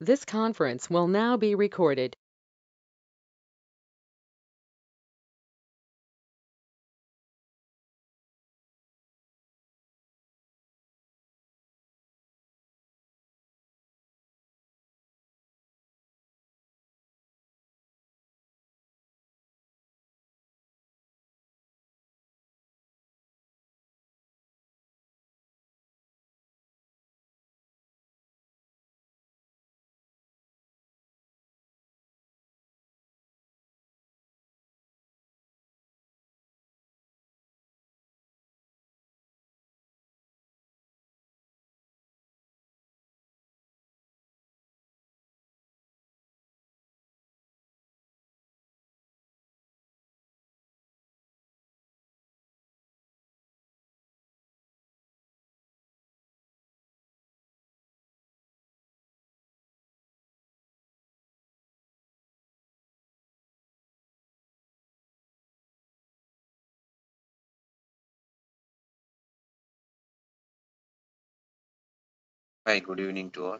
This conference will now be recorded. Hi, good evening to all.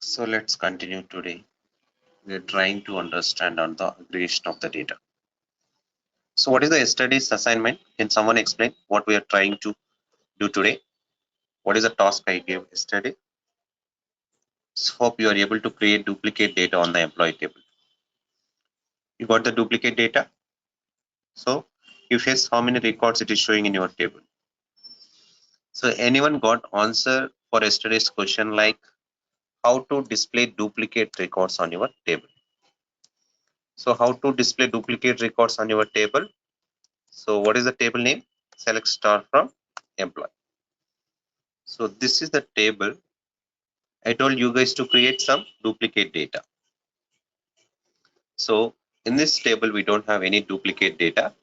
So let's continue today. We are trying to understand on the aggregation of the data. So what is the yesterday's assignment? Can someone explain what we are trying to do today? What is the task I gave yesterday? So hope you are able to create duplicate data on the employee table. You got the duplicate data. So you face how many records it is showing in your table. So anyone got answer for yesterday's question like how to display duplicate records on your table? So how to display duplicate records on your table? So what is the table name? Select star from employee. So this is the table. I told you guys to create some duplicate data. So in this table, we don't have any duplicate data,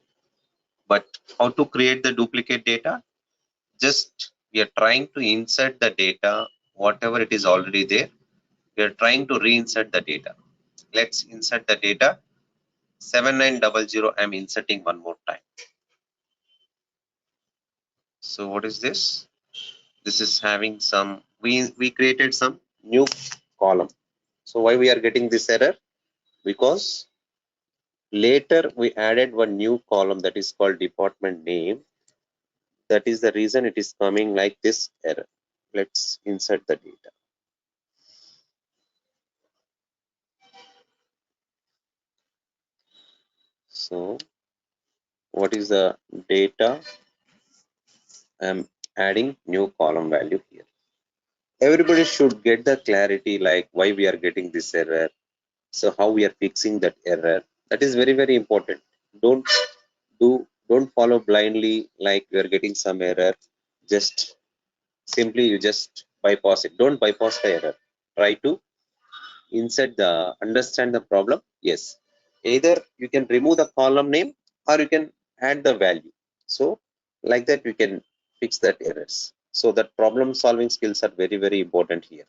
but how to create the duplicate data? Just we are trying to insert the data, whatever it is already there. We are trying to reinsert the data. Let's insert the data. 7900, I'm inserting one more time. So what is this? This is having some, we created some new column. So why we are getting this error? Because later we added one new column that is called department name. That is the reason it is coming like this error. Let's insert the data. So what is the data? I'm adding new column value here. Everybody should get the clarity like why we are getting this error. So how we are fixing that error. That is very, very important. Don't don't follow blindly like we are getting some error. Just simply you just bypass it. Don't bypass the error. Try to insert the understand the problem. Yes. Either you can remove the column name or you can add the value. So like that you can fix that errors. So that problem solving skills are very, very important here.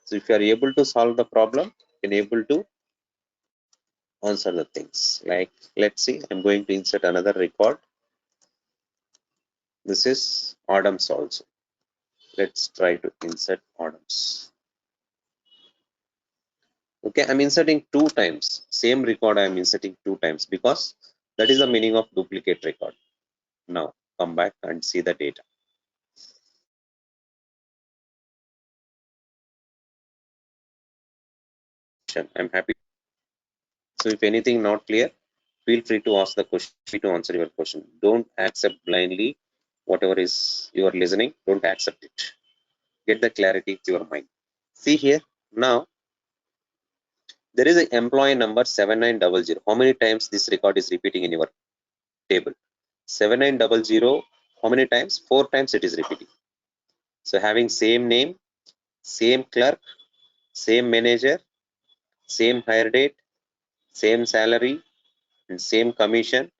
So if you are able to solve the problem, you can able to answer the things. Like let's see, I'm going to insert another record. This is Adams also. Let's try to insert Adams. Okay, I'm inserting two times. Same record I'm inserting two times because that is the meaning of duplicate record. Now come back and see the data. I'm happy. So if anything not clear, feel free to ask the question, free to answer your question. Don't accept blindly whatever is you are listening. Don't accept it. Get the clarity to your mind. See here now. There is an employee number 7900. How many times this record is repeating in your table? 7900. How many times? 4 times it is repeating. So having same name, same clerk, same manager, same hire date, same salary, and same commission,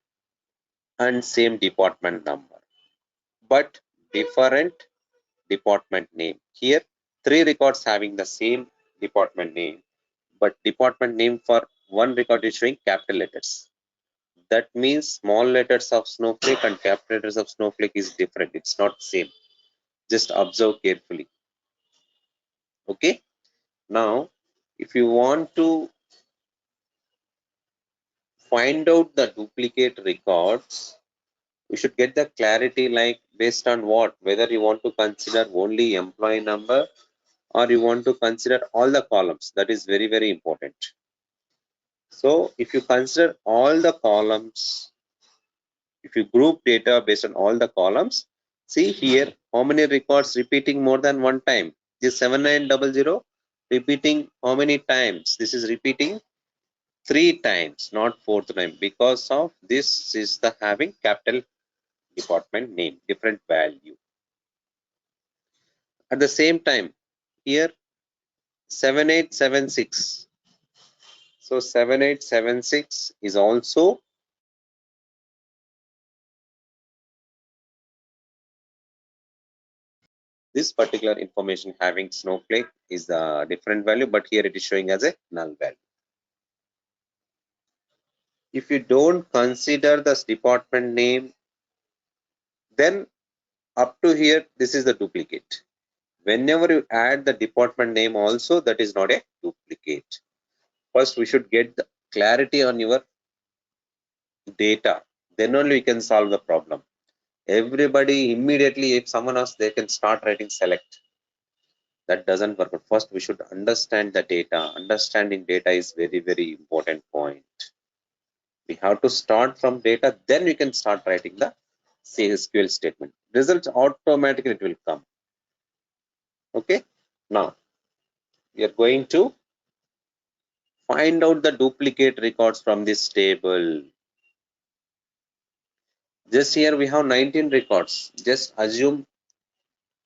and same department number, but different department name. Here, 3 records having the same department name, but department name for one record is showing capital letters. That means small letters of Snowflake and capital letters of Snowflake is different. It's not same. Just observe carefully. Okay. Now if you want to find out the duplicate records, you should get the clarity, like based on what, whether you want to consider only employee number or you want to consider all the columns. That is very, very important. So if you consider all the columns, if you group data based on all the columns, see here how many records repeating more than one time. This 7900 repeating how many times? This is repeating 3 times, not 4th time, because of this is the having capital department name, different value. At the same time, here 7876. So 7876 is also this particular information having Snowflake is a different value, but here it is showing as a null value. If you don't consider this department name, then up to here, this is the duplicate. Whenever you add the department name also, that is not a duplicate. First, we should get the clarity on your data. Then only we can solve the problem. Everybody immediately, if someone asks, they can start writing select. That doesn't work. First, we should understand the data. Understanding data is very, very important point. We have to start from data, then we can start writing the SQL statement. Results automatically it will come. Okay. Now we are going to find out the duplicate records from this table. Just here we have 19 records. Just assume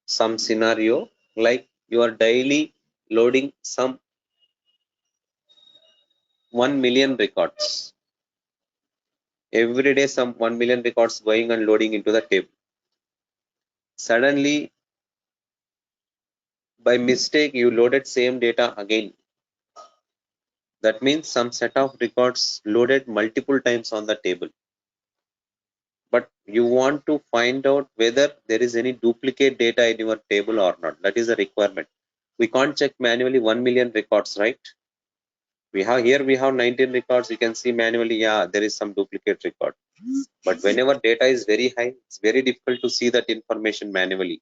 some scenario like you are daily loading some 1 million records. Every day some 1 million records going and loading into the table. Suddenly by mistake you loaded same data again. That means some set of records loaded multiple times on the table. But you want to find out whether there is any duplicate data in your table or not. That is a requirement. We can't check manually 1 million records, right? We have 19 records. You can see manually, yeah, there is some duplicate record. But whenever data is very high, it's very difficult to see that information manually.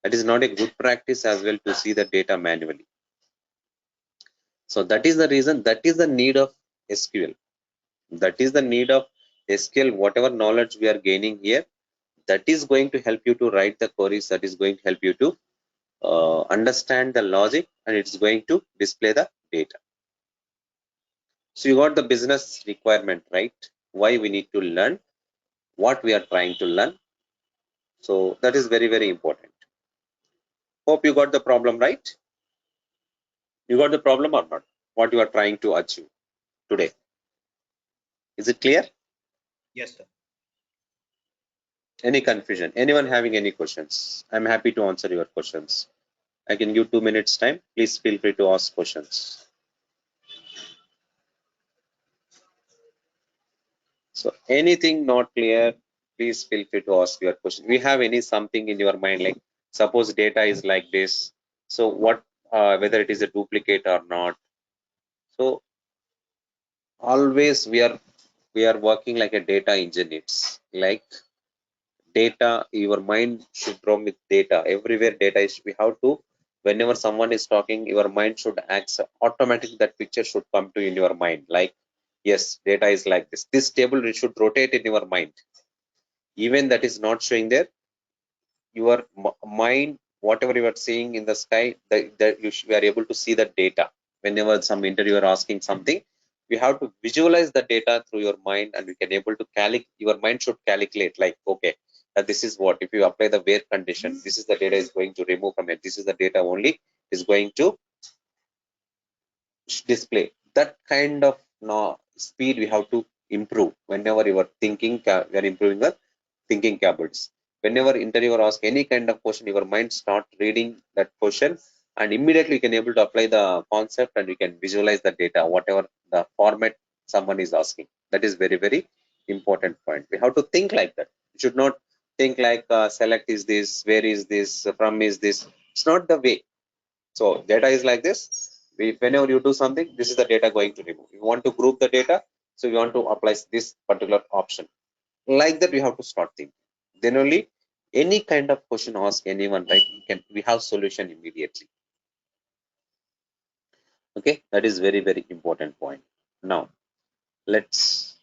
That is not a good practice as well to see the data manually. So that is the reason, that is the need of SQL. That is the need of SQL. Whatever knowledge we are gaining here, that is going to help you to write the queries, that is going to help you to understand the logic, and it's going to display the data. So you got the business requirement, right? Why we need to learn, what we are trying to learn. So that is very, very important. Hope you got the problem right. You got the problem or not? What you are trying to achieve today. Is it clear? Yes, sir. Any confusion? Anyone having any questions? I'm happy to answer your questions. I can give 2 minutes time. Please feel free to ask questions. So anything not clear, please feel free to ask your question. We have any something in your mind, like suppose data is like this. So what, whether it is a duplicate or not. So always we are working like a data engineers, like data, your mind should roam with data. Everywhere data is, we have to, whenever someone is talking, your mind should accept, automatically that picture should come to in your mind. Like, yes, data is like this. This table it should rotate in your mind. Even that is not showing there, your mind, whatever you are seeing in the sky, that you are able to see the data. Whenever some interviewer asking something, you have to visualize the data through your mind, and you can able to calculate. Your mind should calculate, like, okay, this is what, if you apply the where condition, this is the data is going to remove from it, this is the data only is going to display. That kind of speed we have to improve. Whenever you are thinking, we are improving the thinking capabilities. Whenever interviewer asks any kind of question, your mind start reading that question, and immediately you can able to apply the concept, and you can visualize the data, whatever the format someone is asking. That is very, very important point. We have to think like that. You should not think like select is this, where is this, from is this. It's not the way. So data is like this. Whenever you do something, this is the data going to remove. You want to group the data, so you want to apply this particular option. Like that, we have to start thinking. Then only any kind of question ask anyone, right? We have solution immediately. Okay, that is very, very important point. Now let's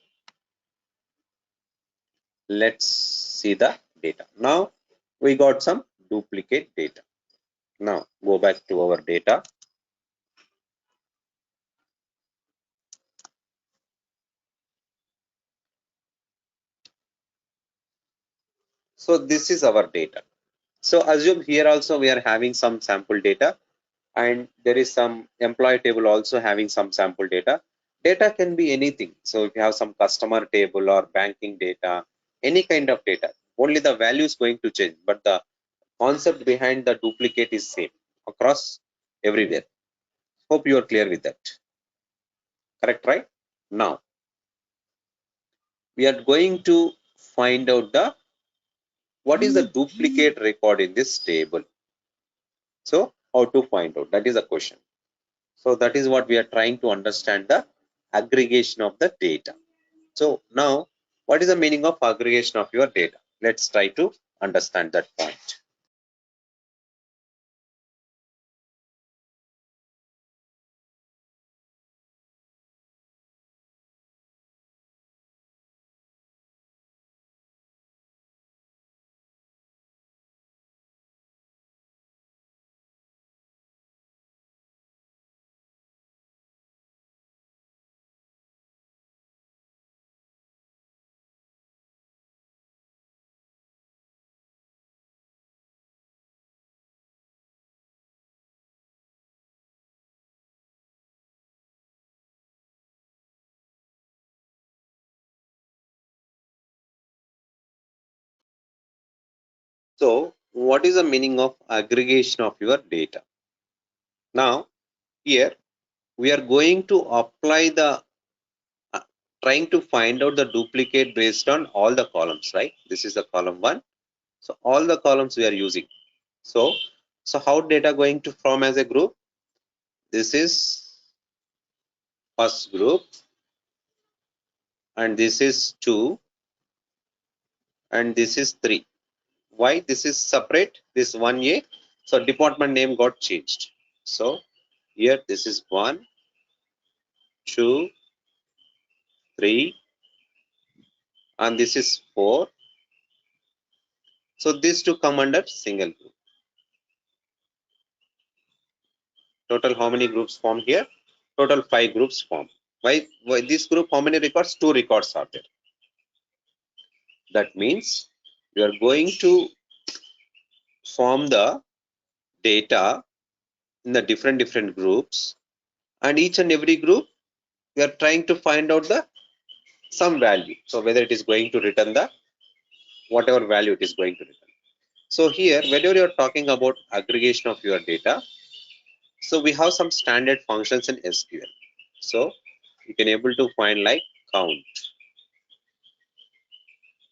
see the data. Now we got some duplicate data. Now go back to our data. So this is our data. So assume here also we are having some sample data, and there is some employee table also having some sample data. Data can be anything. So if you have some customer table or banking data, any kind of data, only the value is going to change, but the concept behind the duplicate is same across everywhere. Hope you are clear with that. Correct, right? Now we are going to find out the what is the duplicate record in this table. So how to find out? That is a question. So that is what we are trying to understand, the aggregation of the data. So now, what is the meaning of aggregation of your data? Let's try to understand that point. So what is the meaning of aggregation of your data? Now, here we are going to apply the trying to find out the duplicate based on all the columns, right? This is the column 1. So all the columns we are using. So how data going to form as a group? This is first group, and this is 2, and this is 3. Why this is separate? This 1A. So department name got changed. So here this is 1, 2, 3, and this is 4. So these two come under single group. Total how many groups form here? Total 5 groups form. Why this group? How many records? 2 records are there. That means you are going to form the data in the different groups, and each and every group we are trying to find out the some value. So whether it is going to return the whatever value it is going to return. So here, whenever you are talking about aggregation of your data, so we have some standard functions in SQL. So you can able to find like count,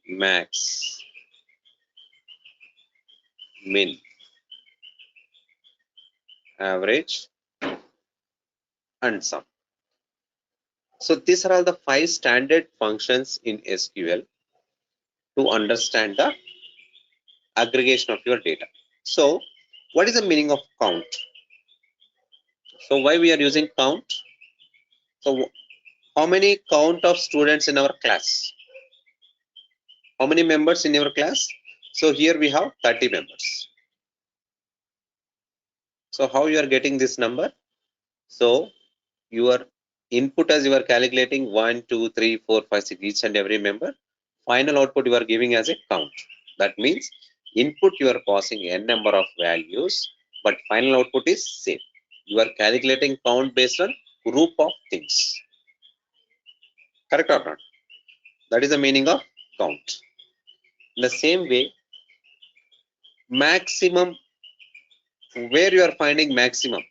max, min, average, and sum. So these are all the 5 standard functions in SQL to understand the aggregation of your data. So what is the meaning of count? So why we are using count? So how many count of students in our class? How many members in your class? So here we have 30 members. So how you are getting this number? So your input as you are calculating 1, 2, 3, 4, 5, 6 each and every member. Final output you are giving as a count. That means input you are passing n number of values, but final output is same. You are calculating count based on group of things. Correct or not? That is the meaning of count. In the same way, maximum, where you are finding maximum?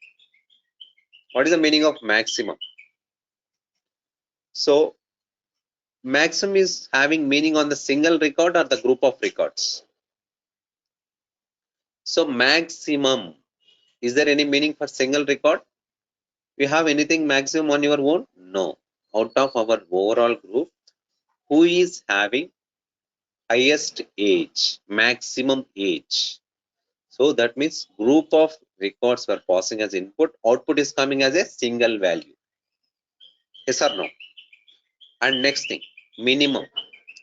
What is the meaning of maximum? So maximum is having meaning on the single record or the group of records? So maximum, is there any meaning for single record? You have anything maximum on your own? No. Out of our overall group, who is having highest age, maximum age? So that means group of records were passing as input, output is coming as a single value. Yes or no? And next thing, minimum.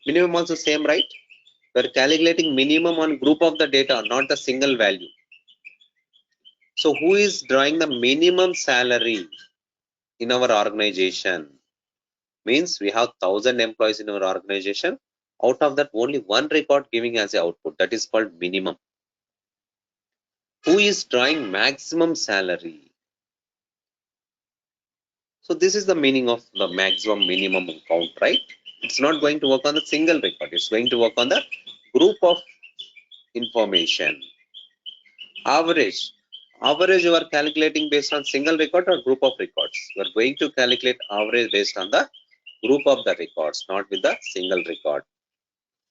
Minimum also same, right? We're calculating minimum on group of the data, not the single value. So who is drawing the minimum salary in our organization? Means we have 1,000 employees in our organization. Out of that, only one record giving as a output. That is called minimum. Who is drawing maximum salary? So this is the meaning of the maximum minimum count, right? It's not going to work on the single record. It's going to work on the group of information. Average. Average you are calculating based on single record or group of records. You are going to calculate average based on the group of the records, not with the single record.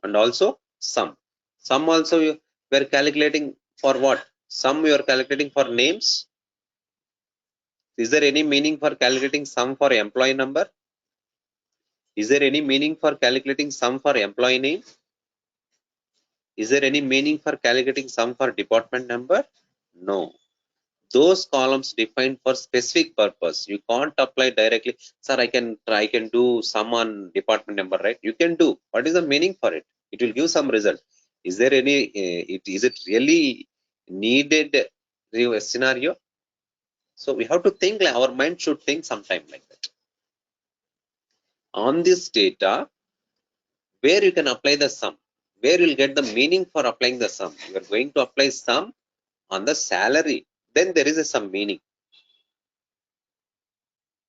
And also sum. Sum also we are calculating for what? Sum you are calculating for names. Is there any meaning for calculating sum for employee number? Is there any meaning for calculating sum for employee name? Is there any meaning for calculating sum for department number? No. Those columns defined for specific purpose. You can't apply directly. Sir, I can do sum on department number, right? You can do. What is the meaning for it? It will give some result. Is there any? Is it really needed scenario? So we have to think. Like our mind should think sometime like that. On this data, where you can apply the sum, where you'll get the meaning for applying the sum. You are going to apply sum on the salary. Then there is some meaning.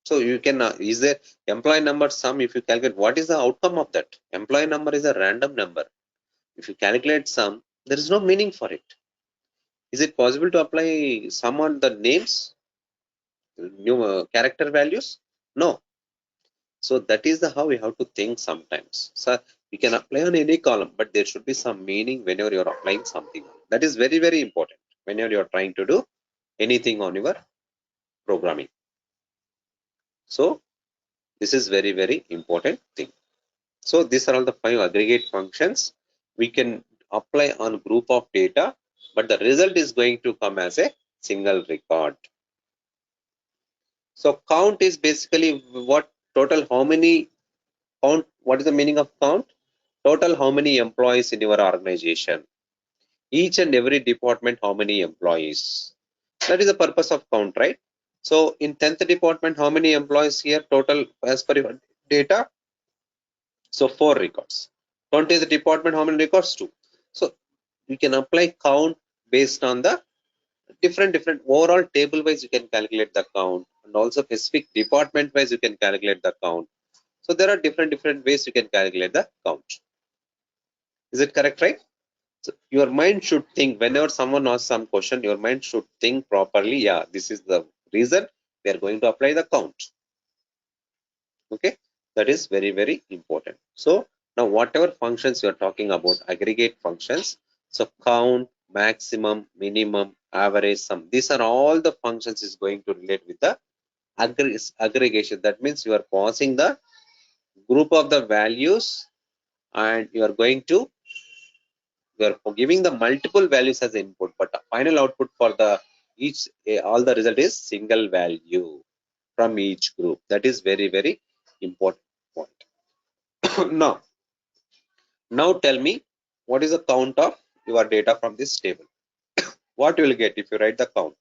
So you can, is there employee number sum? If you calculate, what is the outcome of that? Employee number is a random number. If you calculate sum, there is no meaning for it. Is it possible to apply sum on the names, new character values? No. So that is the how we have to think sometimes. So we can apply on any column, but there should be some meaning whenever you are applying something. That is very, very important whenever you are trying to do anything on your programming. So this is very, very important thing. So these are all the 5 aggregate functions we can apply on group of data, but the result is going to come as a single record. So count is basically what total how many count. What is the meaning of count? Total how many employees in your organization. Each and every department how many employees. That is the purpose of count, right? So in 10th department, how many employees here total as per your data? So 4 records. 20th department, how many records? 2. So you can apply count based on the different overall table wise you can calculate the count, and also specific department wise you can calculate the count. So there are different ways you can calculate the count. Is it correct, right? So your mind should think whenever someone asks some question, your mind should think properly. Yeah, this is the reason we are going to apply the count. Okay, that is very, very important. So now whatever functions you are talking about, aggregate functions, so count, maximum, minimum, average, sum, these are all the functions is going to relate with the aggregation. That means you are passing the group of the values, and you are going to, you are giving the multiple values as input, but the final output for the each all the result is single value from each group. That is very, very important point. Now tell me, what is the count of your data from this table? What you will get if you write the count?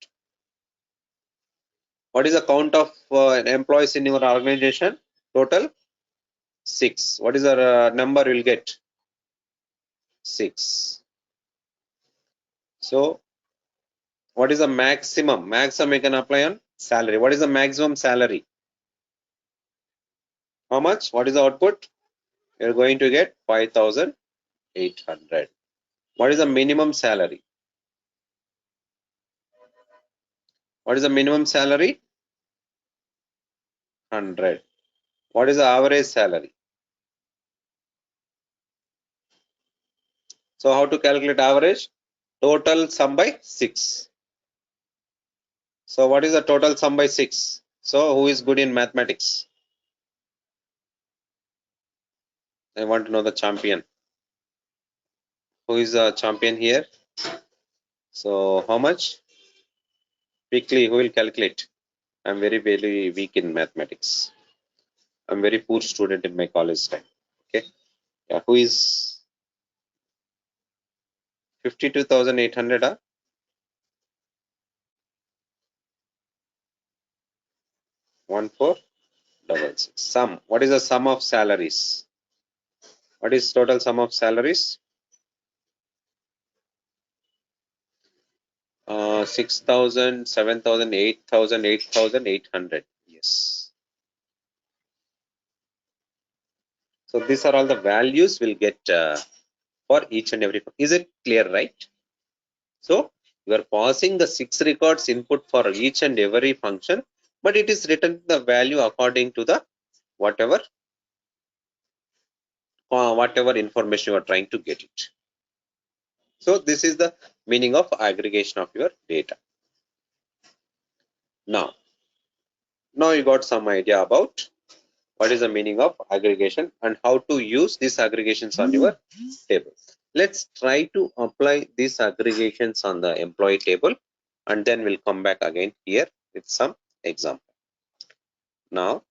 What is the count of employees in your organization? Total 6. What is the number you will get? 6. So what is the maximum? Maximum you can apply on salary. What is the maximum salary? How much? What is the output? You are going to get 5,800. What is the minimum salary? What is the minimum salary? 100. What is the average salary? So how to calculate average? Total sum by 6. So what is the total sum by 6? So who is good in mathematics? I want to know the champion. Who is the champion here? So how much? Quickly, who will calculate? I'm very weak in mathematics. I'm very poor student in my college time. Okay. Yeah, who is 52,800? 1466. Sum. What is the sum of salaries? What is total sum of salaries? 6,000, 7,000, 8,000, 8,800. Yes. So these are all the values we'll get for each and every. Is it clear, right? So you are passing the 6 records input for each and every function, but it is written the value according to the whatever information you are trying to get it. So this is the meaning of aggregation of your data. Now you got some idea about what is the meaning of aggregation and how to use these aggregations on your table. Let's try to apply these aggregations on the employee table, and then we'll come back again here with some example. Now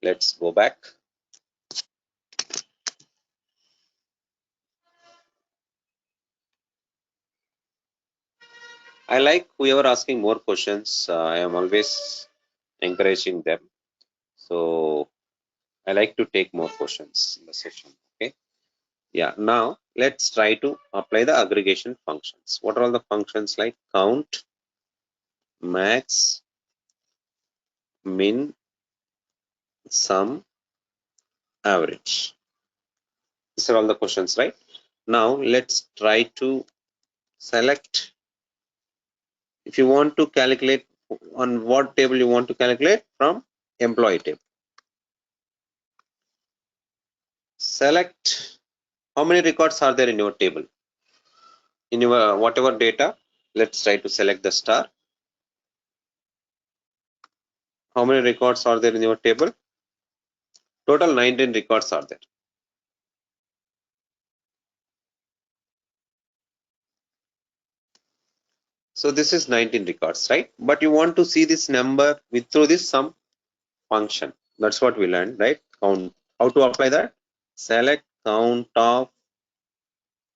let's go back. I like whoever asking more questions. I am always encouraging them. So I like to take more questions in the session. Okay. Yeah. Now let's try to apply the aggregation functions. What are all the functions like count, max, min, sum, average? These are all the questions, right? Now let's try to select. If you want to calculate on what table you want to calculate, from employee table. Select how many records are there in your table. In your whatever data, let's try to select the star. How many records are there in your table? Total 19 records are there. So this is 19 records, right? But you want to see this number with through this sum function. That's what we learned, right? Count. How to apply that? Select count of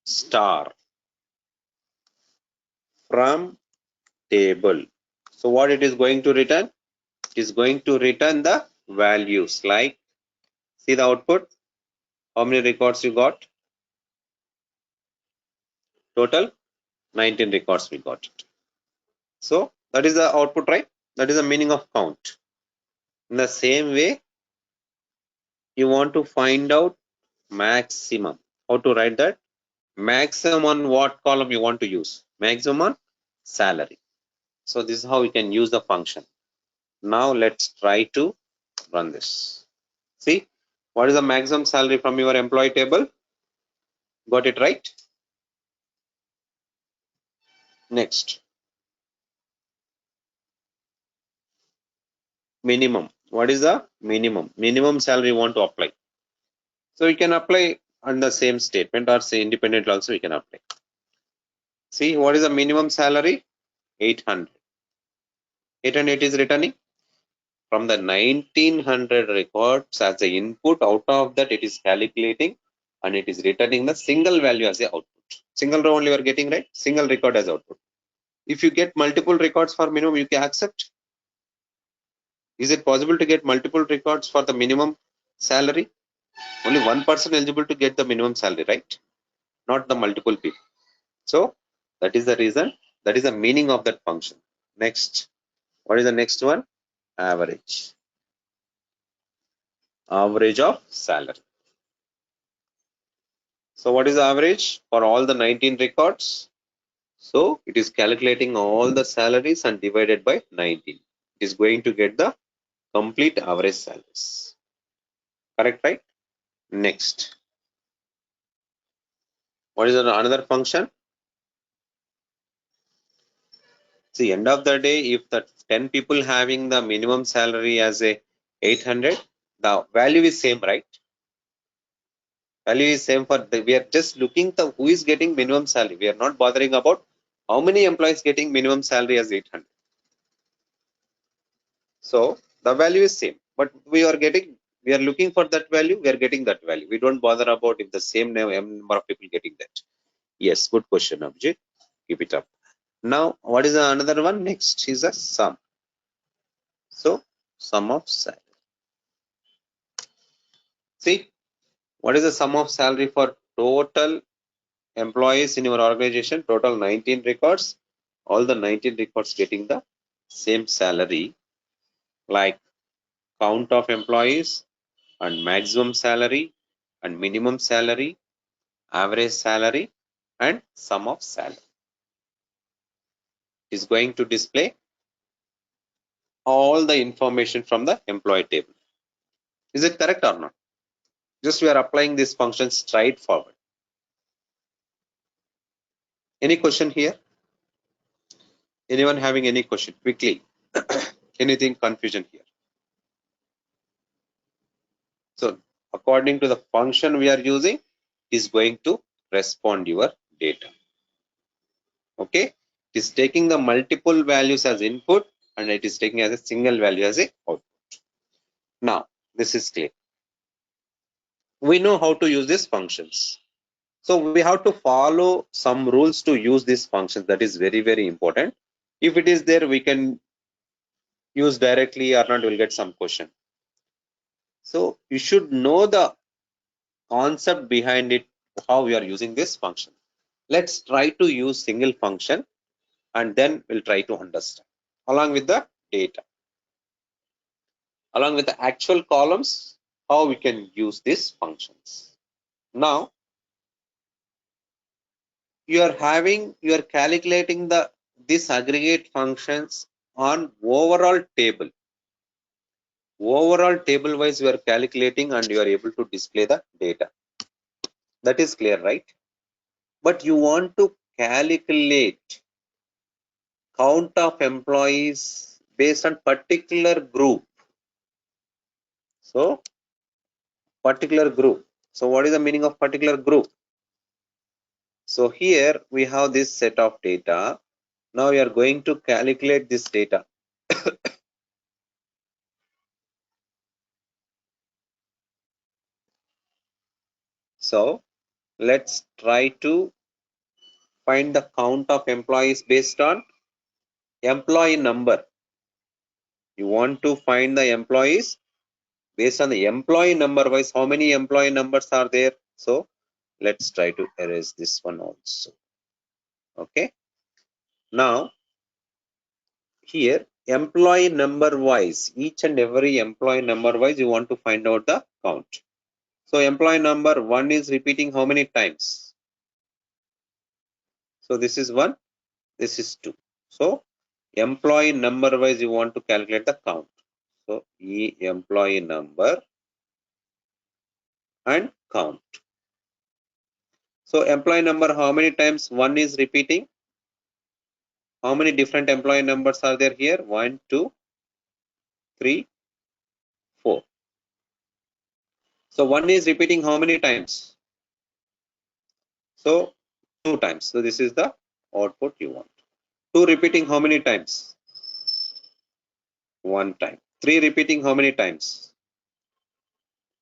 star from table. So what it is going to return? It is going to return the values, like see the output. How many records you got? Total 19 records we got it. So that is the output, right? That is the meaning of count. In the same way, you want to find out maximum. How to write that? Maximum on what column you want to use? Maximum on salary. So this is how we can use the function. Now let's try to run this. See, what is the maximum salary from your employee table? Got it right? Next, minimum. What is the minimum? Minimum salary you want to apply. So you can apply on the same statement, or say independent also you can apply. See, what is the minimum salary? 800. 800 is returning from the 1900 records as the input. Out of that, it is calculating and it is returning the single value as the output. Single row only you are getting, right? Single record as output. If you get multiple records for minimum, you can accept. Is it possible to get multiple records for the minimum salary? Only one person eligible to get the minimum salary, right? Not the multiple people. So that is the reason. That is the meaning of that function. Next, what is the next one? Average. Average of salary. So what is the average for all the 19 records? So it is calculating all the salaries and divided by 19. It is going to get the complete average salaries. Correct, right? Next. What is another function? See, end of the day, if the 10 people having the minimum salary as a 800, the value is same, right? Value is same for the, we are just looking the who is getting minimum salary. We are not bothering about how many employees getting minimum salary as 800. So the value is same, but we are looking for that value. We are getting that value. We don't bother about if the same number of people getting that. Yes, good question, Abhijit. Keep it up. Now, what is another one? Next is a sum. So sum of salary. See, what is the sum of salary for total employees in your organization? Total 19 records. All the 19 records getting the same salary, like count of employees and maximum salary and minimum salary, average salary, and sum of salary. Is going to display all the information from the employee table. Is it correct or not? Just we are applying this function straightforward. Any question here? Anyone having any question? Quickly. Anything confusion here? So according to the function we are using, is going to respond your data. Okay, it is taking the multiple values as input and it is taking as a single value as a output. Now this is clear. We know how to use these functions. So we have to follow some rules to use these functions. That is very, very important. If it is there, we can use directly or not, we'll get some question. So you should know the concept behind it, how we are using this function. Let's try to use single function and then we'll try to understand along with the data, along with the actual columns, how we can use these functions. Now you are calculating this aggregate functions on overall table. Overall table wise you are calculating and you are able to display the data. That is clear, right? But you want to calculate count of employees based on particular group. So particular group. So what is the meaning of particular group? So here we have this set of data. Now we are going to calculate this data. So let's try to find the count of employees based on employee number. You want to find the employees based on the employee number wise. How many employee numbers are there? So let's try to erase this one also. Okay. Now here employee number wise, each and every employee number wise, you want to find out the count. So employee number 1 is repeating how many times? So this is 1, this is 2. So employee number wise you want to calculate the count. So employee number and count. So employee number, how many times 1 is repeating? How many different employee numbers are there here? 1, 2, 3, 4. So 1 is repeating how many times? So 2 times. So this is the output you want. 2 repeating how many times? 1 time. 3 repeating how many times?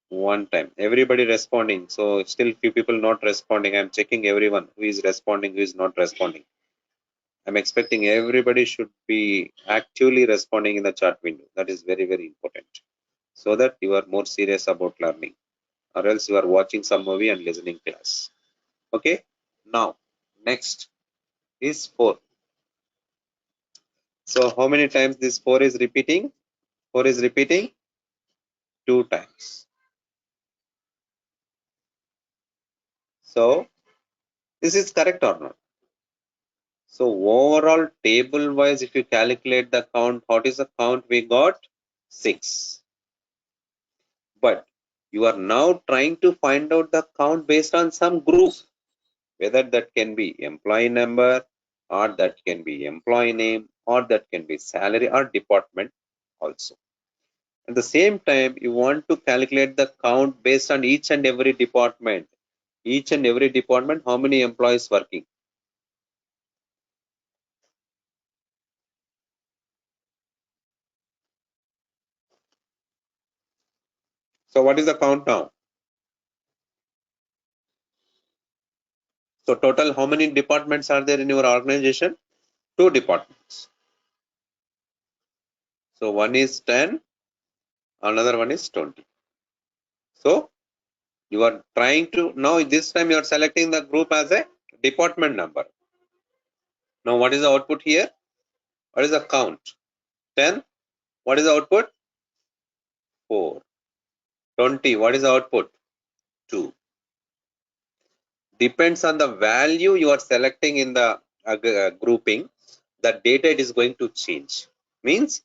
1 time. Everybody responding. So still few people not responding. I'm checking everyone who is responding, who is not responding. I'm expecting everybody should be actively responding in the chat window. That is very, very important. So that you are more serious about learning. Or else you are watching some movie and listening class. Okay. Now, next is 4. So how many times this 4 is repeating? 4 is repeating 2 times. So this is correct or not? So overall table wise, if you calculate the count, what is the count we got? 6. But you are now trying to find out the count based on some group. whether that can be employee number, or that can be employee name, or that can be salary or department also. At the same time, you want to calculate the count based on each and every department. Each and every department, how many employees working. So what is the count now? So total, how many departments are there in your organization? 2 departments. So one is 10, another one is 20. So you are trying to, now this time you are selecting the group as a department number. Now what is the output here? What is the count? 10. What is the output? 4. 20. What is the output? 2. Depends on the value you are selecting in the grouping, the data it is going to change. Means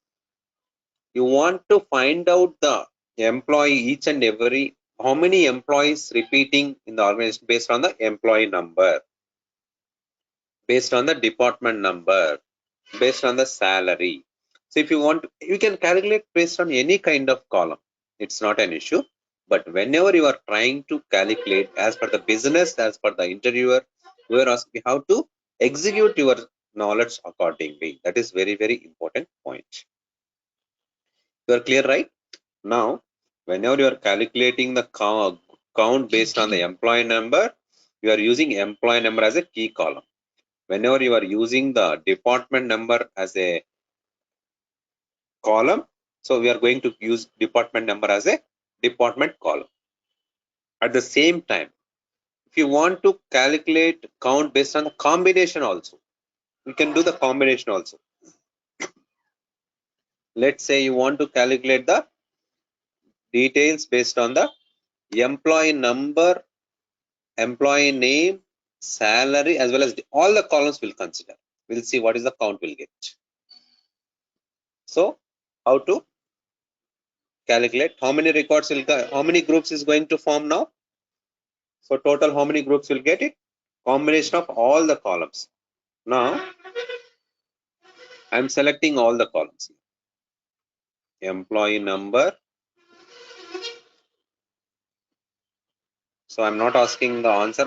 you want to find out the employee, each and every, how many employees repeating in the organization based on the employee number, based on the department number, based on the salary. So if you want, you can calculate based on any kind of column. It's not an issue. But whenever you are trying to calculate as per the business, as per the interviewer, we are asking how to execute your knowledge accordingly. That is very, very important point. You are clear, right? Now, whenever you are calculating the count based on the employee number, you are using employee number as a key column. Whenever you are using the department number as a column, so we are going to use department number as a department column. At the same time, if you want to calculate count based on the combination also, you can do the combination also. Let's say you want to calculate the details based on the employee number, employee name, salary, as well as all the columns will consider. We'll see what is the count we'll get. So how to calculate how many records will, how many groups is going to form now? So total how many groups will get it? Combination of all the columns. Now I'm selecting all the columns. Employee number. So I'm not asking the answer.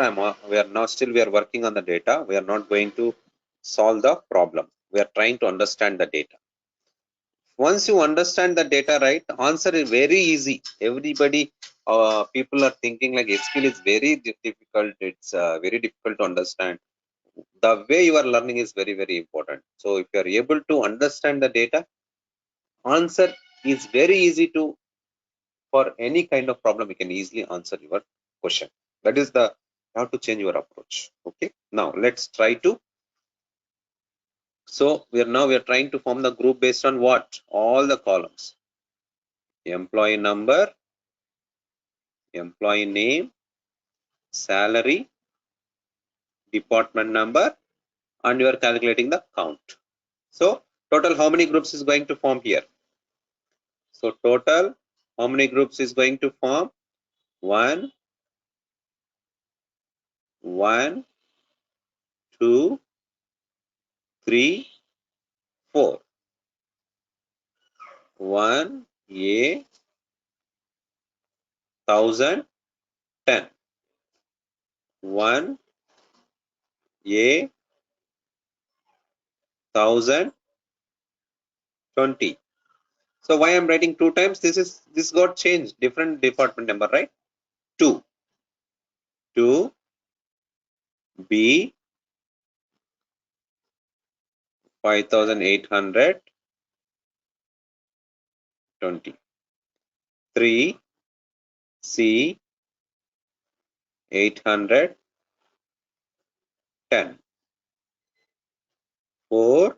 We are working on the data. We are not going to solve the problem. We are trying to understand the data. Once you understand the data, right, the answer is very easy. Everybody, people are thinking like SQL is very difficult. It's very difficult to understand. The way you are learning is very, very important. So if you are able to understand the data, answer is very easy to, for any kind of problem, you can easily answer your question. That is the, you have to change your approach. Okay. Now let's try to, so we are trying to form the group based on what? All the columns. Employee number, employee name, salary, department number, and you are calculating the count. So total how many groups is going to form here? So total how many groups is going to form? 1, 1, 2, 3, 4. 1, A, 1000, 10. 1, A, 1000, 20. So why I'm writing 2 times? This got changed, different department number, right? 2, 2, B, 5820. 3, C, 810. 4,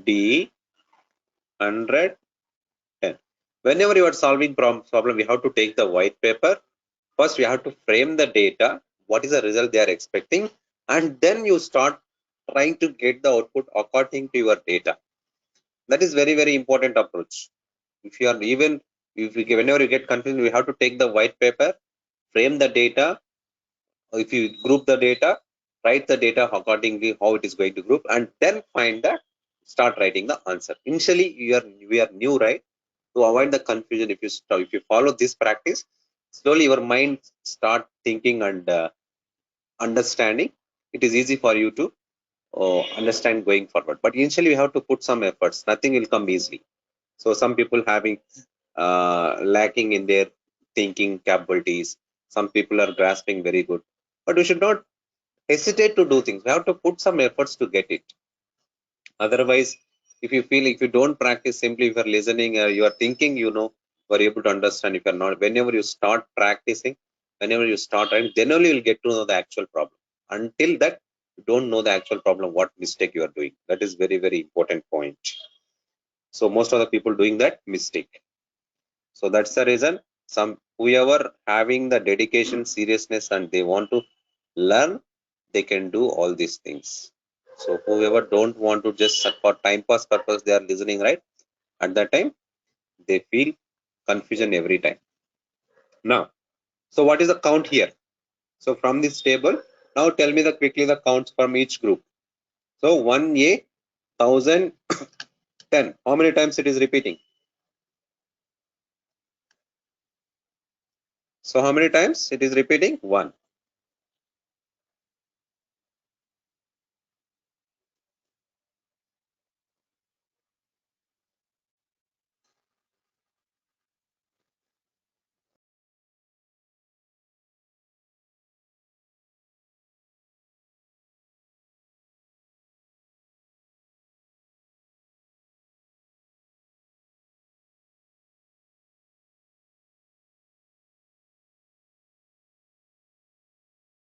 D, 110. Whenever you are solving problem, we have to take the white paper. First, we have to frame the data. What is the result they are expecting? And then you start trying to get the output according to your data. That is very, very important approach. If you are even, whenever you get confused, we have to take the white paper, frame the data, If you group the data, write the data accordingly how it is going to group, and then find that, start writing the answer. Initially we are new, right? To avoid the confusion, if you follow this practice, slowly your mind start thinking and understanding. It is easy for you to understand going forward, but initially you have to put some efforts. Nothing will come easily. So some people having lacking in their thinking capabilities, some people are grasping very good, but we should not hesitate to do things. We have to put some efforts to get it. Otherwise, if you don't practice, simply if you're listening, you are thinking, you are able to understand. If you're not, whenever you start practicing, whenever you start writing, then only you'll get to know the actual problem. Until that, you don't know the actual problem, what mistake you are doing. That is very, very important point. So most of the people doing that mistake. So that's the reason, some whoever having the dedication, seriousness, and they want to learn, they can do all these things. So whoever don't want to, just for time pass purpose they are listening, right? At that time they feel confusion every time. Now, so what is the count here? So from this table, now tell me the quickly the counts from each group. So 1A 1010, how many times it is repeating? So how many times it is repeating? 1.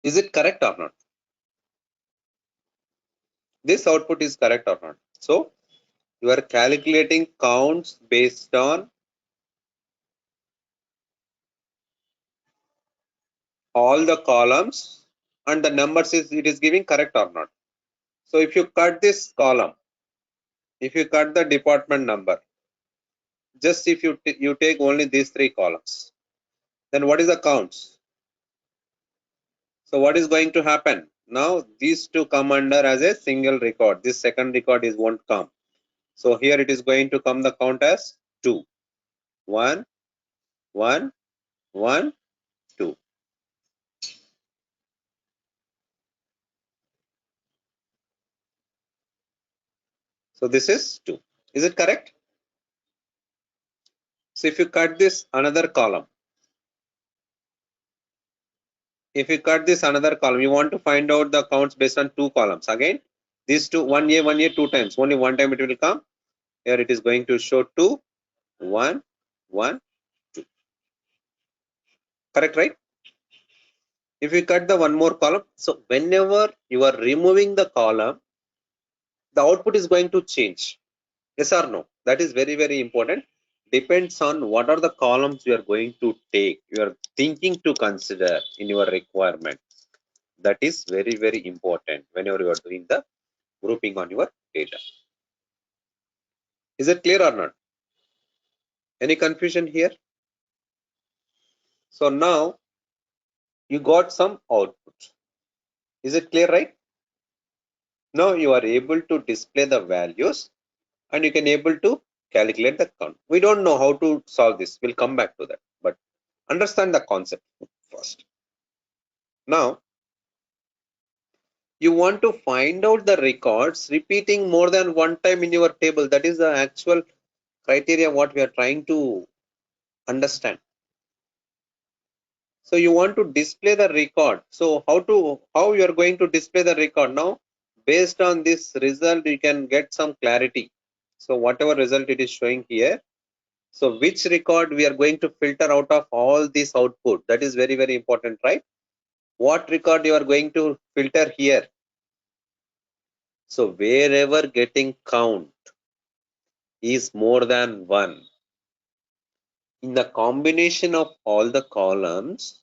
Is it correct or not? This output is correct or not? So you are calculating counts based on all the columns, and the numbers is it is giving correct or not. So if you cut this column, if you cut the department number, just if you take only these 3 columns, then what is the counts? So what is going to happen? Now these two come under as a single record. This second record is won't come. So here it is going to come the count as 2. 1, 1, 1, 2. So this is 2. Is it correct? So if you cut this another column, if you cut this another column, you want to find out the counts based on 2 columns. Again, these two, 1A, 2 times. Only one time it will come. Here it is going to show 2, 1, 1, 2. Correct, right? If you cut the one more column, so whenever you are removing the column, the output is going to change. Yes or no? That is very, very important. Depends on what are the columns you are going to take, you are thinking to consider in your requirement. That is very, very important whenever you are doing the grouping on your data. Is it clear or not? Any confusion here? So now you got some output. Is it clear, right? Now you are able to display the values and you can able to calculate the count. We don't know how to solve this. We'll come back to that, but understand the concept first. Now you want to find out the records repeating more than one time in your table. That is the actual criteria what we are trying to understand. So you want to display the record. So how you are going to display the record? Now based on this result you can get some clarity. So whatever result it is showing here, so which record we are going to filter out of all this output, that is very, very important, right? What record you are going to filter here? So wherever getting count is more than 1, in the combination of all the columns,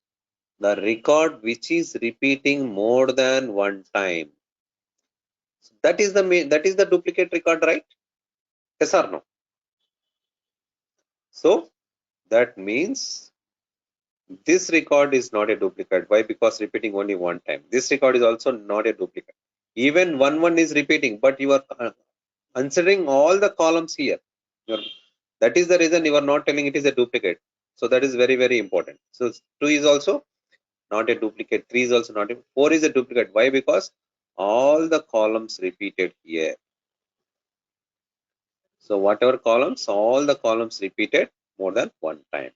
the record which is repeating more than one time, that is the duplicate record, right? Yes or no? So that means This record is not a duplicate. Why? Because repeating only one time. This record is also not a duplicate. Even one is repeating, but you are considering all the columns here. That is the reason you are not telling it is a duplicate. So that is very, very important. So 2 is also not a duplicate. 3 is also not a 4 is a duplicate. Why? Because all the columns repeated here. So whatever columns, all the columns repeated more than one time.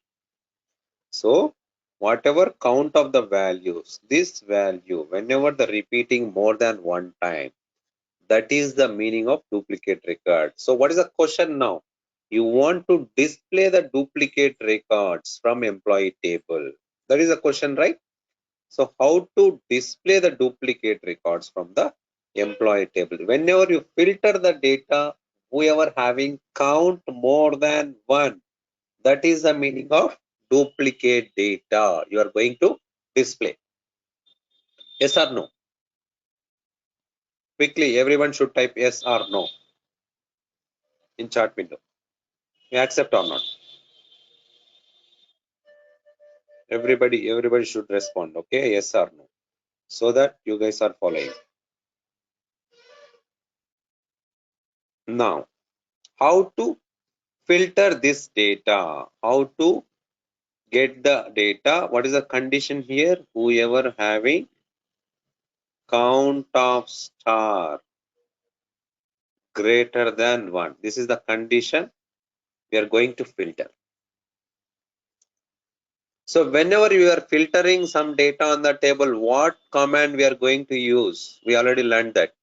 So whatever count of the values, this value, whenever the repeating more than one time, that is the meaning of duplicate record. So what is the question now? You want to display the duplicate records from employee table. That is the question, right? So how to display the duplicate records from the employee table? Whenever you filter the data, whoever having count more than one, that is the meaning of duplicate data you are going to display. Yes or no? Quickly, everyone should type yes or no in chat window. You accept or not? Everybody should respond. Okay, yes or no, so that you guys are following. Now, how to filter this data? How to get the data? What is the condition here? Whoever having count of star greater than 1. This is the condition we are going to filter. So whenever you are filtering some data on the table, what command we are going to use? We already learned that.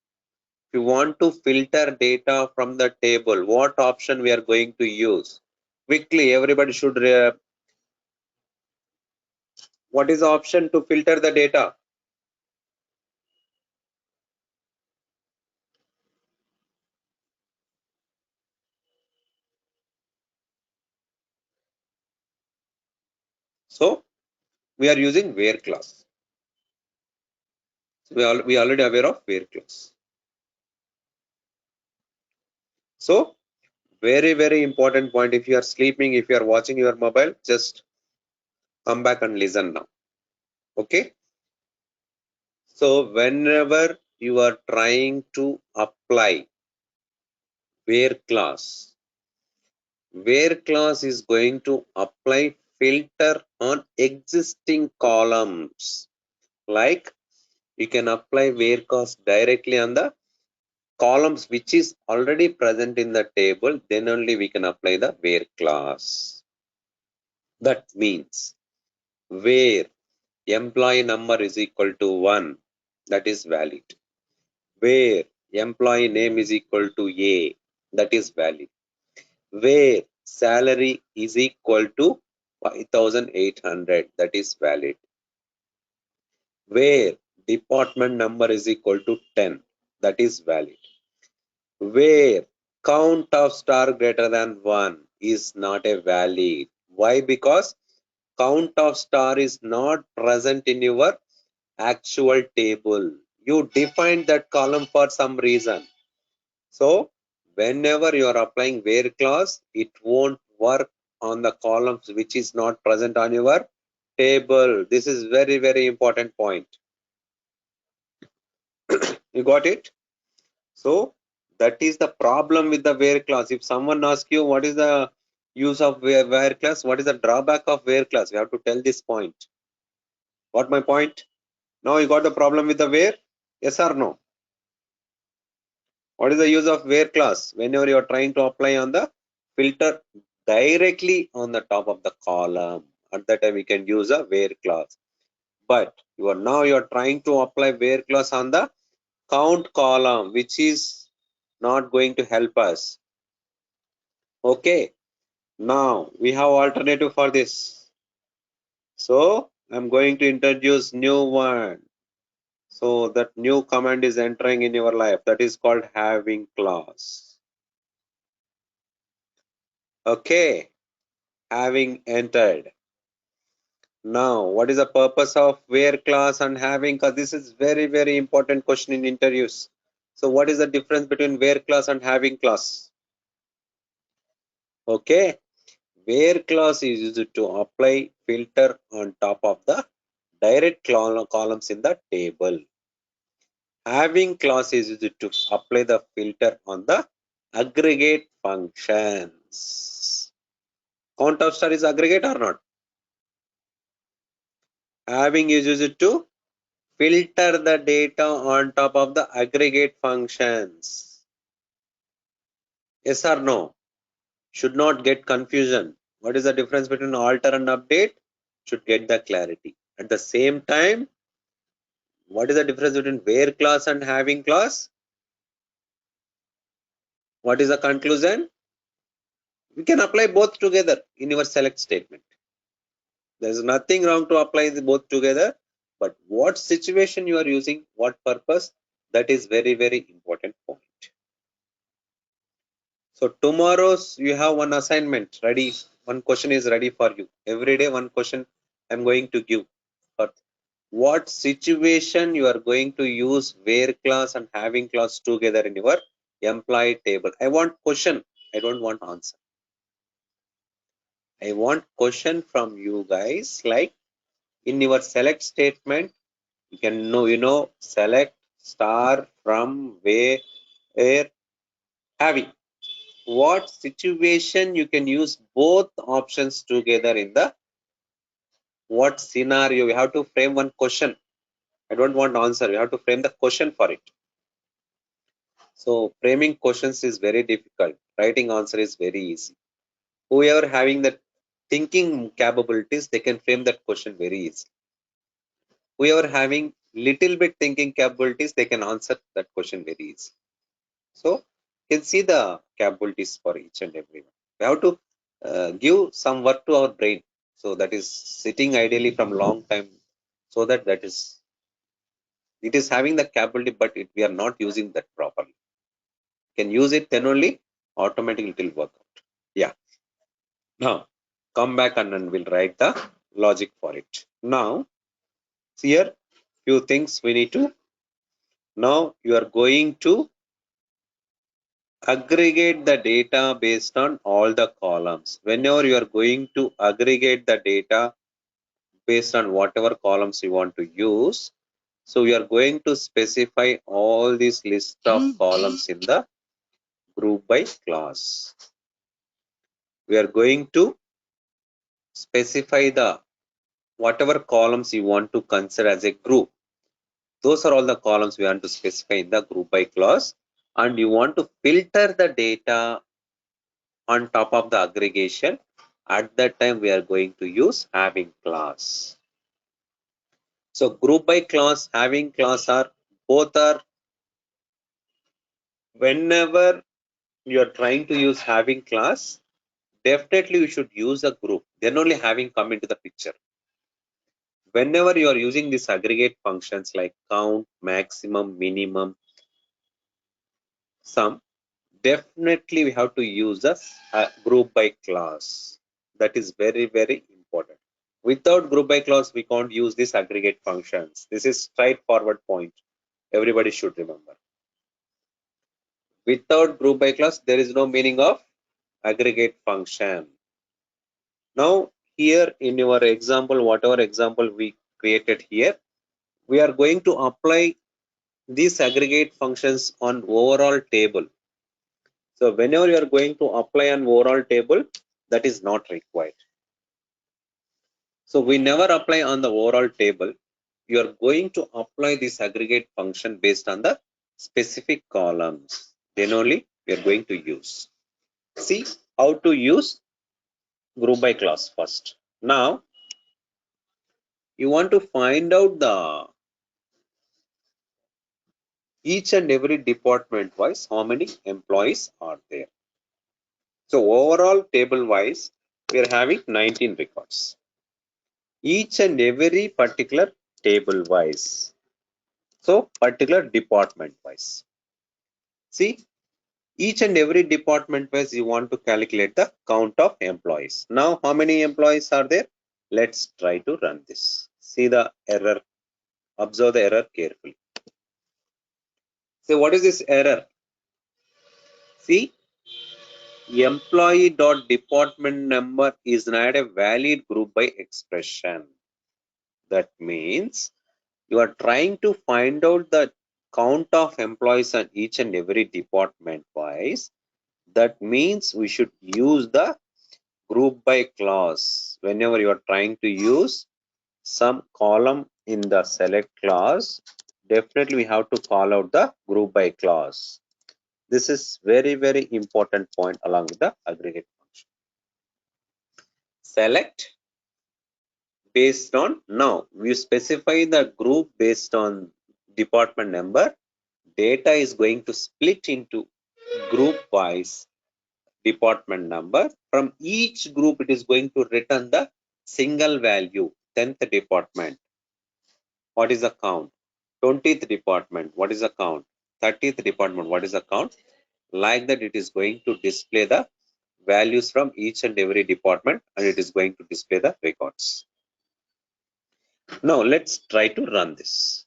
If you want to filter data from the table, what option we are going to use? Quickly, everybody should, what is the option to filter the data? So we are using where clause. So we already aware of where clause. So very, very important point. If you are sleeping, if you are watching your mobile, just come back and listen now. Okay. So whenever you are trying to apply where clause is going to apply filter on existing columns. Like you can apply where clause directly on the columns which is already present in the table, then only we can apply the where clause. That means where employee number is equal to 1, that is valid. Where employee name is equal to A, that is valid. Where salary is equal to 5,800, that is valid. Where department number is equal to 10, that is valid. Where count of star greater than 1 is not a valid. Why? Because count of star is not present in your actual table. You defined that column for some reason. So whenever you are applying where clause, it won't work on the columns which is not present on your table. This is very, very important point. You got it? So that is the problem with the where clause. If someone asks you what is the use of where clause, what is the drawback of where clause, you have to tell this point. Got my point? Now you got the problem with the where? Yes or no? What is the use of where clause? Whenever you are trying to apply on the filter directly on the top of the column, at that time we can use a where clause. But now you are trying to apply where clause on the count column, which is not going to help us. Okay, now we have alternative for this. So I'm going to introduce new one. So that new command is entering in your life. That is called having clause. Okay, having entered. Now, what is the purpose of where clause and having clause? This is very, very important question in interviews. So what is the difference between where clause and having clause? Okay, Where clause is used to apply filter on top of the direct columns in the table. Having clause is used to apply the filter on the aggregate functions. Count of star is aggregate or not? Having is used to filter the data on top of the aggregate functions. Yes or no? Should not get confusion. What is the difference between alter and update? Should get the clarity. At the same time, what is the difference between where clause and having clause? What is the conclusion? We can apply both together in your select statement. There is nothing wrong to apply both together, but what situation you are using, what purpose, that is very, very important point. So tomorrow's you have one assignment ready. One question is ready for you. Every day one question I'm going to give. For what situation you are going to use where clause and having clause together in your employee table. I want question. I don't want answer. I want question from you guys, like in your select statement, you can know, select star from where having. What situation you can use both options together in the what scenario? You have to frame one question. I don't want answer. You have to frame the question for it. So framing questions is very difficult. Writing answer is very easy. Whoever having the thinking capabilities, they can frame that question very easy. Whoever having little bit thinking capabilities, they can answer that question very easy. So you can see the capabilities for each and every one. We have to give some work to our brain. So that is sitting ideally from long time. So that it is having the capability, but we are not using that properly. Can use it, then only automatically it will work out. Yeah. Now come back and then we'll write the logic for it. Now here few things we need to. Now you are going to aggregate the data based on all the columns. Whenever you are going to aggregate the data based on whatever columns you want to use, so we are going to specify all these list of columns in the group by class. We are going to specify the whatever columns you want to consider as a group. Those are all the columns we want to specify in the group by class, and you want to filter the data on top of the aggregation. At that time we are going to use having class. So group by class, having class are both are whenever you are trying to use having class, definitely you should use a group, then only having come into the picture. Whenever you are using these aggregate functions like count, maximum, minimum, sum, definitely we have to use a group by class. That is very, very important. Without group by class, we can't use these aggregate functions. This is straightforward point. Everybody should remember. Without group by class, there is no meaning of aggregate function. Now, here in your example, whatever example we created here, we are going to apply these aggregate functions on overall table. So whenever you are going to apply an overall table, that is not required. So we never apply on the overall table. You are going to apply this aggregate function based on the specific columns. Then only we are going to use. See how to use group by class first. Now you want to find out the each and every department wise how many employees are there. So overall table wise we are having 19 records. Each and every particular table wise. So particular department wise. See, each and every department wise you want to calculate the count of employees. Now how many employees are there? Let's try to run this. See the error. Observe the error carefully. So what is this error? See, employee dot department number is not a valid group by expression. That means you are trying to find out the count of employees on each and every department wise. That means we should use the group by clause. Whenever you are trying to use some column in the select clause, definitely we have to call out the group by clause. This is very, very important point along with the aggregate function. Select based on, now we specify the group based on department number. Data is going to split into group wise department number. From each group, it is going to return the single value. 10th department, what is the count? 20th department, what is the count? 30th department, what is the count? Like that, it is going to display the values from each and every department, and it is going to display the records. Now let's try to run this.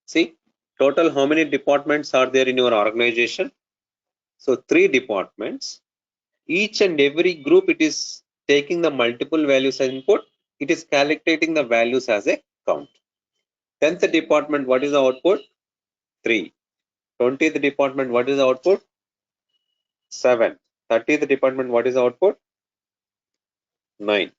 See, total how many departments are there in your organization? So 3 departments. Each and every group, it is taking the multiple values as input. It is calculating the values as a count. 10th department, what is the output? 3. 20th department, what is the output? 7. 30th department, what is the output? 9.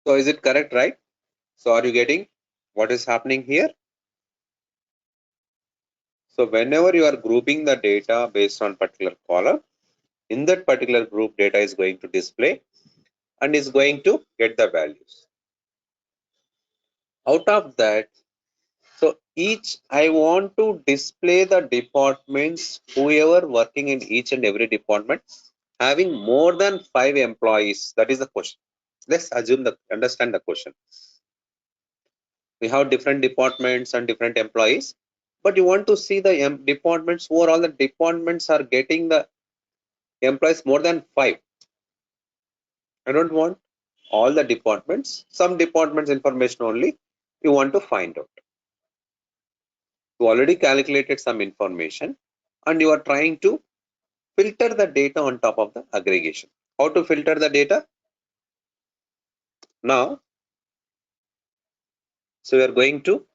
So is it correct, right? So are you getting what is happening here? So whenever you are grouping the data based on particular column, in that particular group, data is going to display and is going to get the values. Out of that, so each, I want to display the departments, whoever working in each and every department, having more than 5 employees. That is the question. Let's assume that, understand the question. We have different departments and different employees, but you want to see the departments who are all the departments are getting the employees more than 5. I don't want all the departments, some departments information only you want to find out. You already calculated some information and you are trying to filter the data on top of the aggregation. How to filter the data? Now, so we are going to,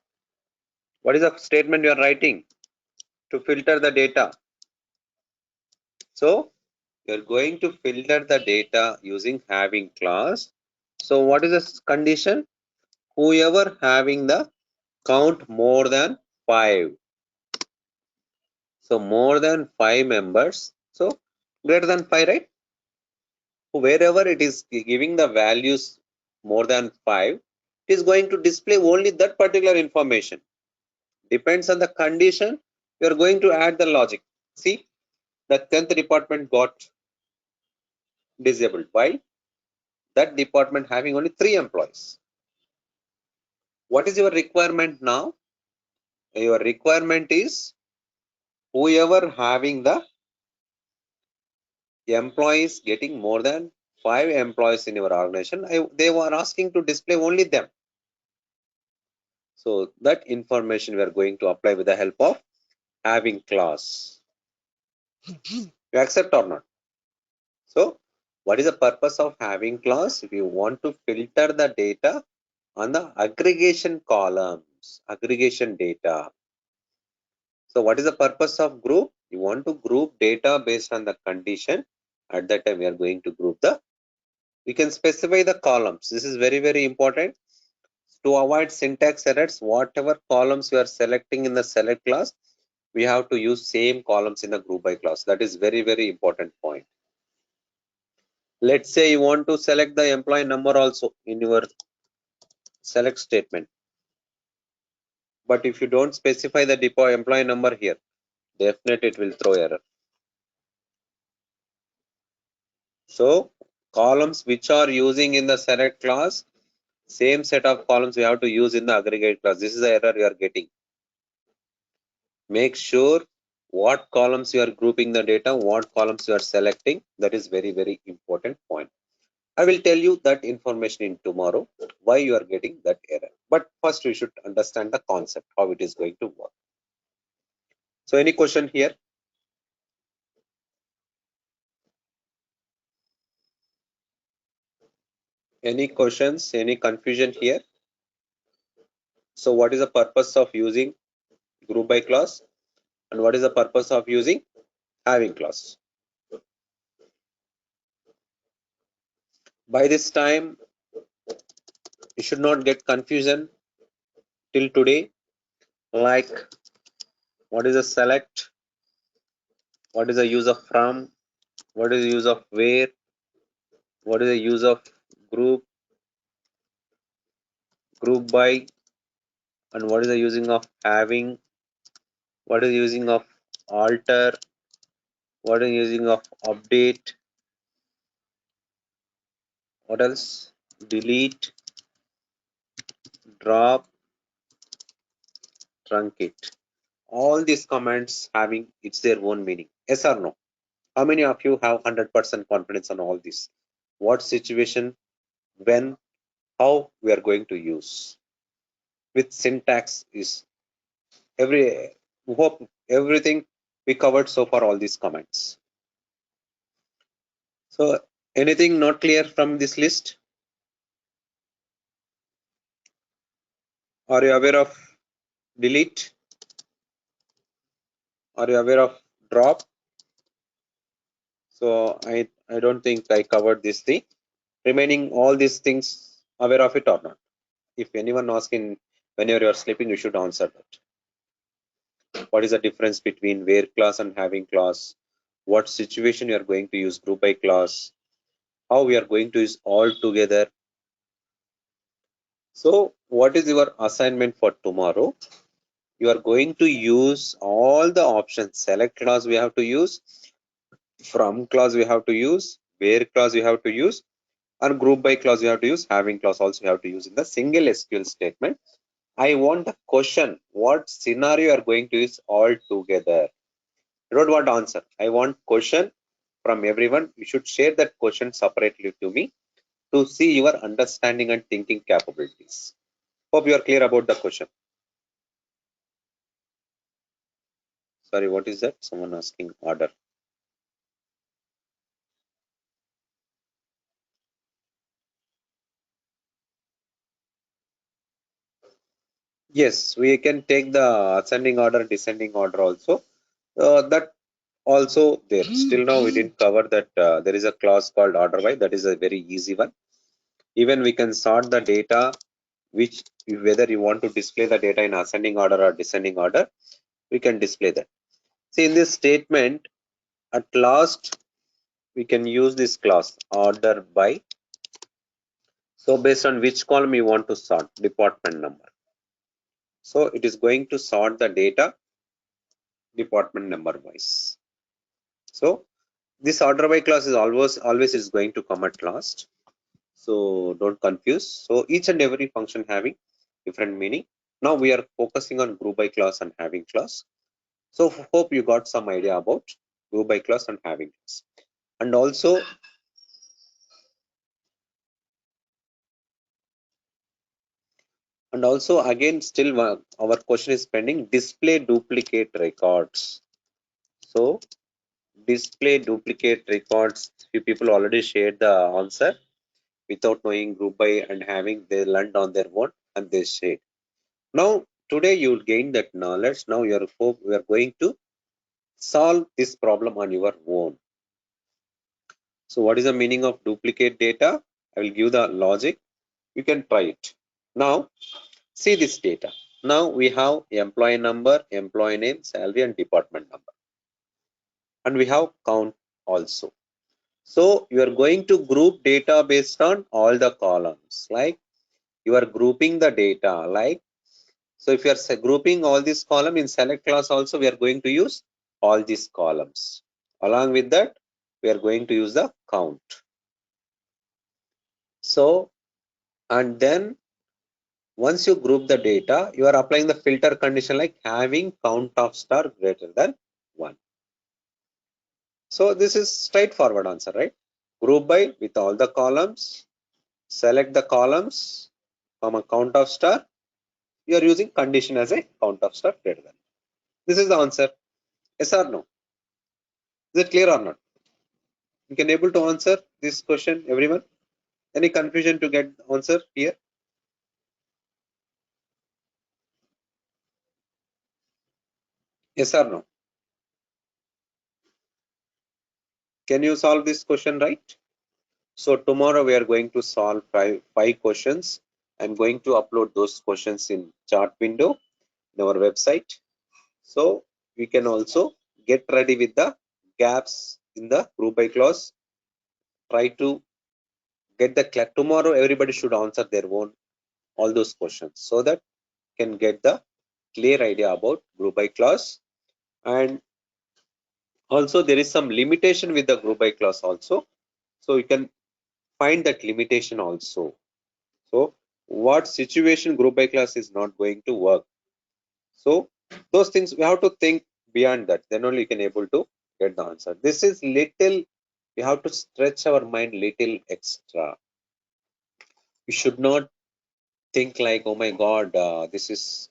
what is the statement you are writing to filter the data? So you are going to filter the data using having clause. So what is the condition? Whoever having the count more than 5. So more than 5 members. So greater than 5, right? Wherever it is giving the values more than 5, it is going to display only that particular information. Depends on the condition, you are going to add the logic. See, the 10th department got disabled. Why? That department having only 3 employees. What is your requirement now? Your requirement is whoever having the employees getting more than 5 employees in your organization, they were asking to display only them. So that information we are going to apply with the help of having clause. You accept or not? So what is the purpose of having clause? If you want to filter the data on the aggregation columns, aggregation data. So what is the purpose of group? You want to group data based on the condition. At that time, we are going to group we can specify the columns. This is very, very important. To avoid syntax errors, whatever columns you are selecting in the select class, we have to use same columns in the group by class. That is very, very important point. Let's say you want to select the employee number also in your select statement. But if you don't specify the employee number here, definitely it will throw error. So columns which are using in the select class, same set of columns we have to use in the aggregate class. This is the error you are getting. Make sure what columns you are grouping the data, what columns you are selecting. That is very, very important point. I will tell you that information in tomorrow, why you are getting that error. But first we should understand the concept, how it is going to work. So any question here? Any questions, any confusion here? So what is the purpose of using group by class? And what is the purpose of using having class? By this time, you should not get confusion till today, like what is a select, what is the use of from, what is the use of where, what is the use of group by, and what is the using of having, what is the using of alter, what is the using of update, what else, delete, drop, truncate. All these commands having it's their own meaning. Yes or no? How many of you have 100% confidence on all this? What situation, when, how we are going to use? With syntax is hope everything we covered so far, all these comments. So anything not clear from this list? Are you aware of delete? Are you aware of drop? So I don't think I covered this thing. Remaining all these things, aware of it or not? If anyone asking whenever you are sleeping, you should answer that. What is the difference between where class and having class? What situation you are going to use group by class? How we are going to use all together? So what is your assignment for tomorrow? You are going to use all the options. Select class we have to use, from class we have to use, where class we have to use, and group by class we have to use, having class also we have to use in the single SQL statement. I want a question. What scenario you are going to use all together? I don't want answer. I want question from everyone. You should share that question separately to me to see your understanding and thinking capabilities. Hope you are clear about the question. Sorry, what is that? Someone asking order. Yes, we can take the ascending order, descending order also. That also there. Still now we didn't cover that. There is a class called order by. That is a very easy one. Even we can sort the data, which whether you want to display the data in ascending order or descending order, we can display that. See in this statement, at last we can use this class order by. So based on which column you want to sort, department number. So it is going to sort the data department number wise. So this order by class is always is going to come at last. So don't confuse. So each and every function having different meaning. Now we are focusing on group by class and having class. So hope you got some idea about group by class and having class. And also again still our question is pending, display duplicate records. So display duplicate records, few people already shared the answer without knowing group by and having, they learned on their own and they shared. Now today you will gain that knowledge. Now we are going to solve this problem on your own. So what is the meaning of duplicate data? I will give the logic. You can try it. Now see this data. Now we have employee number, employee name, salary, and department number. And we have count also. So you are going to group data based on all the columns. Like you are grouping the data like So if you are grouping all these columns in select class also, we are going to use all these columns. Along with that, we are going to use the count. So, and then once you group the data, you are applying the filter condition like having count of star greater than 1. So this is straightforward answer, right? Group by with all the columns, select the columns from a count of star. You are using condition as a count of star greater than. This is the answer. Yes or no? Is it clear or not? You can able to answer this question, everyone? Any confusion to get the answer here? Yes or no? Can you solve this question right? So tomorrow we are going to solve five questions. I'm going to upload those questions in chart window in our website. So we can also get ready with the gaps in the group by clause. Try to get the tomorrow everybody should answer their own all those questions so that can get the clear idea about group by clause. And also there is some limitation with the group by clause also. So you can find that limitation also. So what situation group by class is not going to work. So those things we have to think beyond that. Then only you can able to get the answer. This is little, we have to stretch our mind little extra. We should not think like, oh my God, this is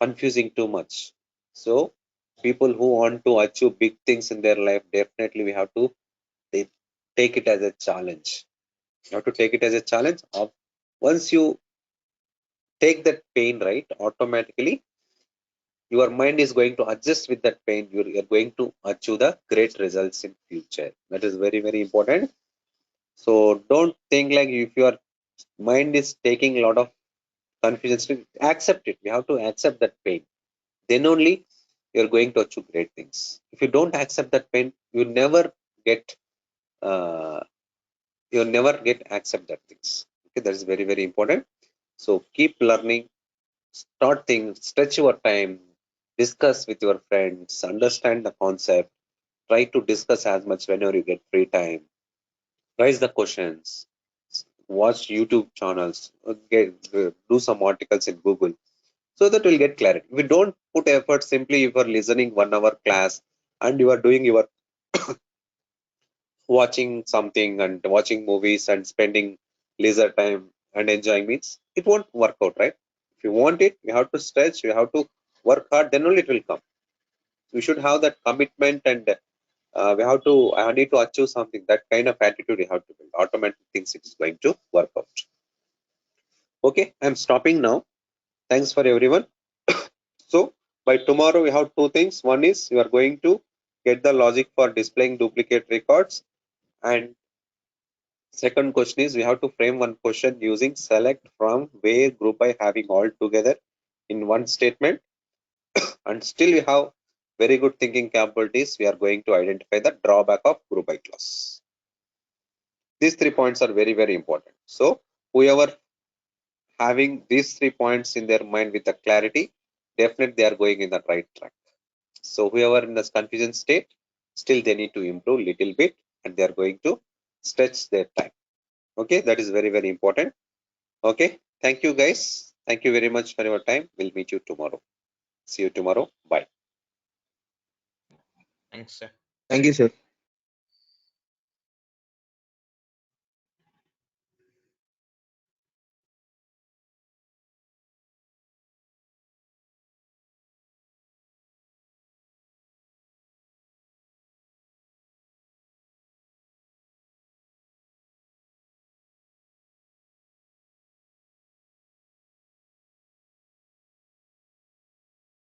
confusing too much. So people who want to achieve big things in their life, definitely we have to take it as a challenge. You have to take it as a challenge. Once you take that pain, right, automatically your mind is going to adjust with that pain. You're going to achieve the great results in future. That is very, very important. So don't think like if your mind is taking a lot of confusion, accept it. We have to accept that pain. Then only you're going to achieve great things. If you don't accept that pain, you never get uh, accept that things. Okay, that is very, very important. So keep learning, start things, stretch your time, discuss with your friends, understand the concept, try to discuss as much whenever you get free time, raise the questions, watch YouTube channels, do some articles in Google so that you'll get clarity. If you don't put effort, simply if you are listening 1 hour class and you are doing your watching something and watching movies and spending leisure time and enjoying means it won't work out, right? If you want it, you have to stretch, you have to work hard, then only it will come. We should have that commitment and I need to achieve something. That kind of attitude you have to build. Automatic things it is going to work out. Okay, I'm stopping now. Thanks for everyone. So by tomorrow we have two things. One is you are going to get the logic for displaying duplicate records, and second question is we have to frame one question using select from where group by having all together in one statement. And still you have very good thinking capabilities. We are going to identify the drawback of group by clause. These 3 points are very, very important. So whoever having these 3 points in their mind with the clarity, definitely they are going in the right track. So whoever in this confusion state, still they need to improve little bit and they are going to stretch their time. Okay, that is very, very important. Okay, thank you guys. Thank you very much for your time. We'll meet you tomorrow. See you tomorrow. Bye. Thanks, sir. Thank you, sir.